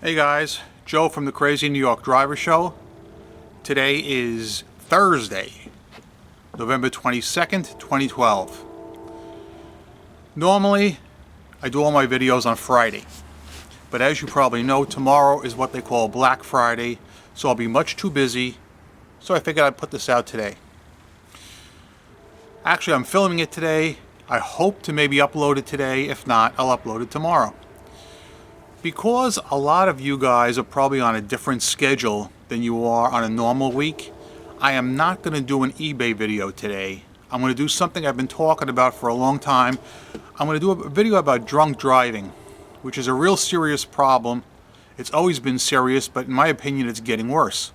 Hey guys, Joe from the Crazy New York Driver Show. Today is Thursday, November 22nd, 2012. Normally, I do all my videos on Friday, but as you probably know, tomorrow is what they call Black Friday, so I'll be much too busy, so I figured I'd put this out today. Actually, I'm filming it today. I hope to maybe upload it today. If not, I'll upload it tomorrow. Because a lot of you guys are probably on a different schedule than you are on a normal week, I am not going to do an eBay video today. I'm going to do something I've been talking about for a long time. I'm going to do a video about drunk driving, which is a real serious problem. It's always been serious, but in my opinion, it's getting worse.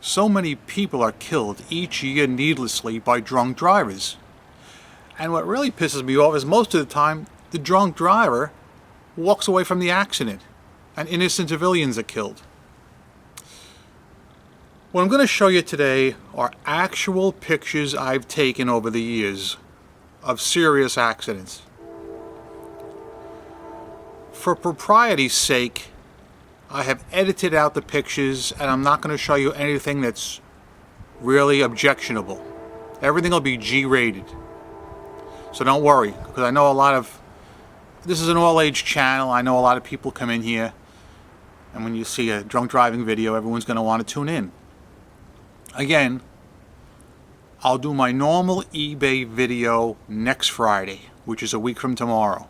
So many people are killed each year needlessly by drunk drivers. And what really pisses me off is most of the time, the drunk driver walks away from the accident and innocent civilians are killed. What I'm going to show you today are actual pictures I've taken over the years of serious accidents. For propriety's sake, I have edited out the pictures and I'm not going to show you anything that's really objectionable. Everything will be G-rated. So don't worry, because I know this is an all-age channel. I know a lot of people come in here, and when you see a drunk driving video, everyone's going to want to tune in. Again, I'll do my normal eBay video next Friday, which is a week from tomorrow.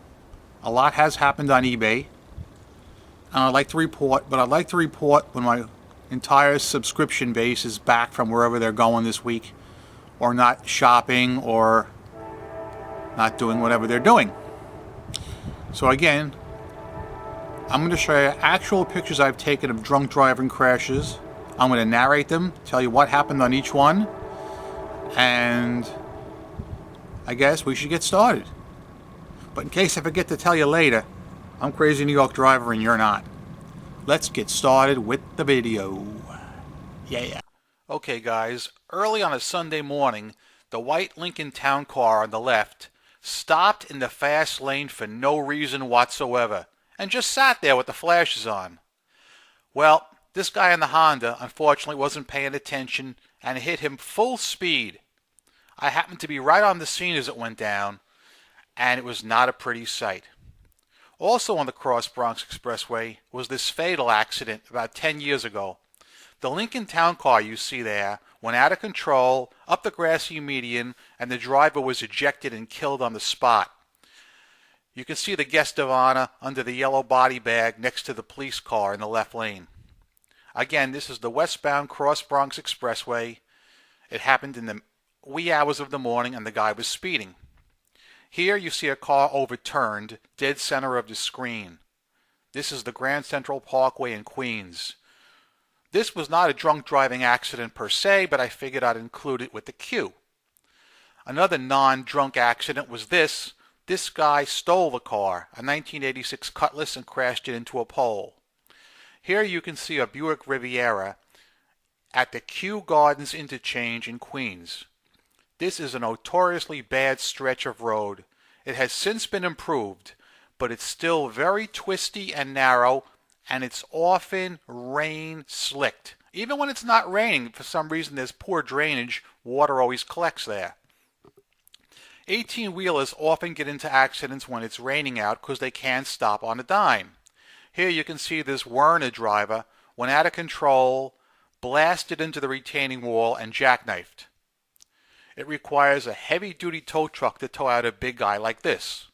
A lot has happened on eBay, and I'd like to report, but I'd like to report when my entire subscription base is back from wherever they're going this week, or not shopping, or not doing whatever they're doing. So again, I'm going to show you actual pictures I've taken of drunk driving crashes. I'm going to narrate them, tell you what happened on each one, and I guess we should get started. But in case I forget to tell you later, I'm Crazy New York Driver and you're not. Let's get started with the video. Yeah. Okay guys, early on a Sunday morning, the white Lincoln Town Car on the left stopped in the fast lane for no reason whatsoever and just sat there with the flashes on. Well, this guy in the Honda unfortunately wasn't paying attention and hit him full speed. I happened to be right on the scene as it went down, and it was not a pretty sight. Also on the Cross Bronx Expressway was this fatal accident about 10 years ago. The Lincoln Town Car you see there went out of control up the grassy median, and the driver was ejected and killed on the spot. You can see the guest of honor under the yellow body bag next to the police car in the left lane. Again, this is the westbound Cross Bronx Expressway. It happened in the wee hours of the morning and the guy was speeding. Here you see a car overturned dead center of the screen. This is the Grand Central Parkway in Queens. This was not a drunk driving accident per se, but I figured I'd include it with the queue. Another non-drunk accident was this. This guy stole the car, a 1986 Cutlass, and crashed it into a pole. Here you can see a Buick Riviera at the Kew Gardens interchange in Queens. This is a notoriously bad stretch of road. It has since been improved, but it's still very twisty and narrow, and it's often rain slicked. Even when it's not raining, for some reason there's poor drainage, water always collects there. 18-wheelers often get into accidents when it's raining out because they can't stop on a dime. Here you can see this Werner driver went out of control, blasted into the retaining wall, and jackknifed. It requires a heavy-duty tow truck to tow out a big guy like this.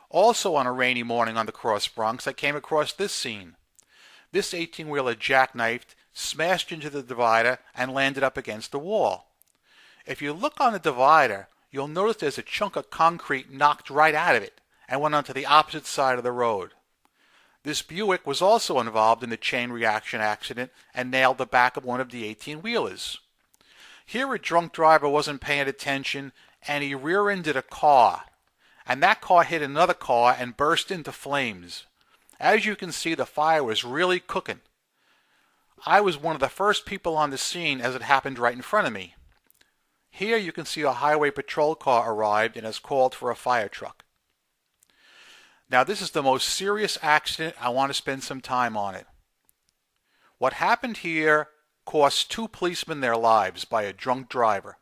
Also on a rainy morning on the Cross Bronx, I came across this scene. This 18-wheeler jackknifed, smashed into the divider, and landed up against the wall. If you look on the divider, you'll notice there's a chunk of concrete knocked right out of it and went onto the opposite side of the road. This Buick was also involved in the chain reaction accident and nailed the back of one of the 18-wheelers. Here a drunk driver wasn't paying attention and he rear-ended a car. And that car hit another car and burst into flames. As you can see, the fire was really cooking. I was one of the first people on the scene as it happened right in front of me. Here you can see a highway patrol car arrived and has called for a fire truck. Now this is the most serious accident. I want to spend some time on it. What happened here cost 2 policemen their lives by a drunk driver.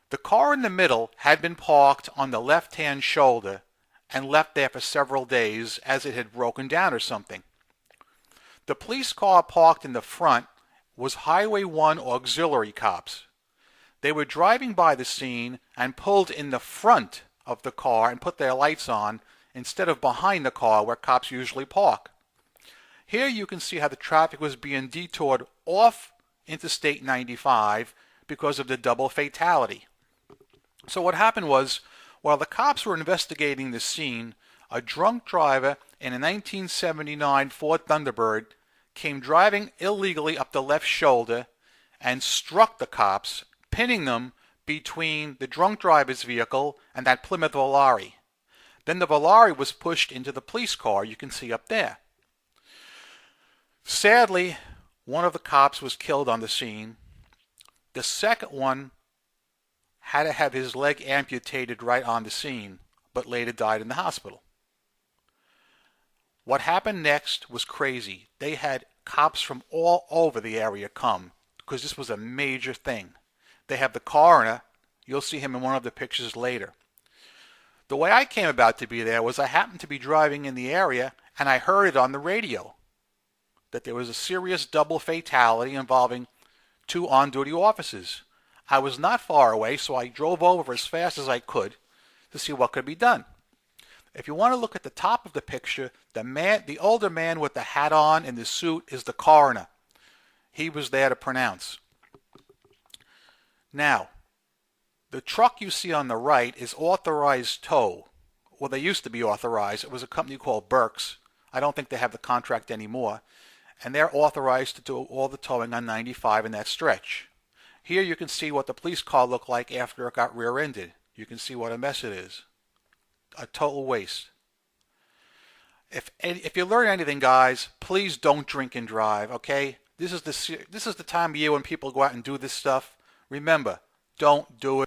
The car in the middle had been parked on the left-hand shoulder and left there for several days as it had broken down or something. The police car parked in the front was Highway 1 auxiliary cops. They were driving by the scene and pulled in the front of the car and put their lights on instead of behind the car where cops usually park. Here you can see how the traffic was being detoured off Interstate 95 because of the double fatality. So what happened was, while the cops were investigating the scene, a drunk driver in a 1979 Ford Thunderbird came driving illegally up the left shoulder and struck the cops, pinning them between the drunk driver's vehicle and that Plymouth Volare. Then the Volare was pushed into the police car you can see up there. Sadly, one of the cops was killed on the scene. The second one had to have his leg amputated right on the scene, but later died in the hospital. What happened next was crazy. They had cops from all over the area come because this was a major thing. They have the coroner. You'll see him in one of the pictures later. The way I came about to be there was I happened to be driving in the area and I heard it on the radio that there was a serious double fatality involving 2 on-duty officers. I was not far away, so I drove over as fast as I could to see what could be done. If you want to look at the top of the picture, the older man with the hat on and the suit is the coroner. He was there to pronounce. Now, the truck you see on the right is authorized tow. Well, they used to be authorized. It was a company called Burke's. I don't think they have the contract anymore. And they're authorized to do all the towing on 95 in that stretch. Here you can see what the police car looked like after it got rear-ended. You can see what a mess it is. A total waste. If you learn anything, guys, please don't drink and drive, okay? This is the time of year when people go out and do this stuff. Remember, don't do it.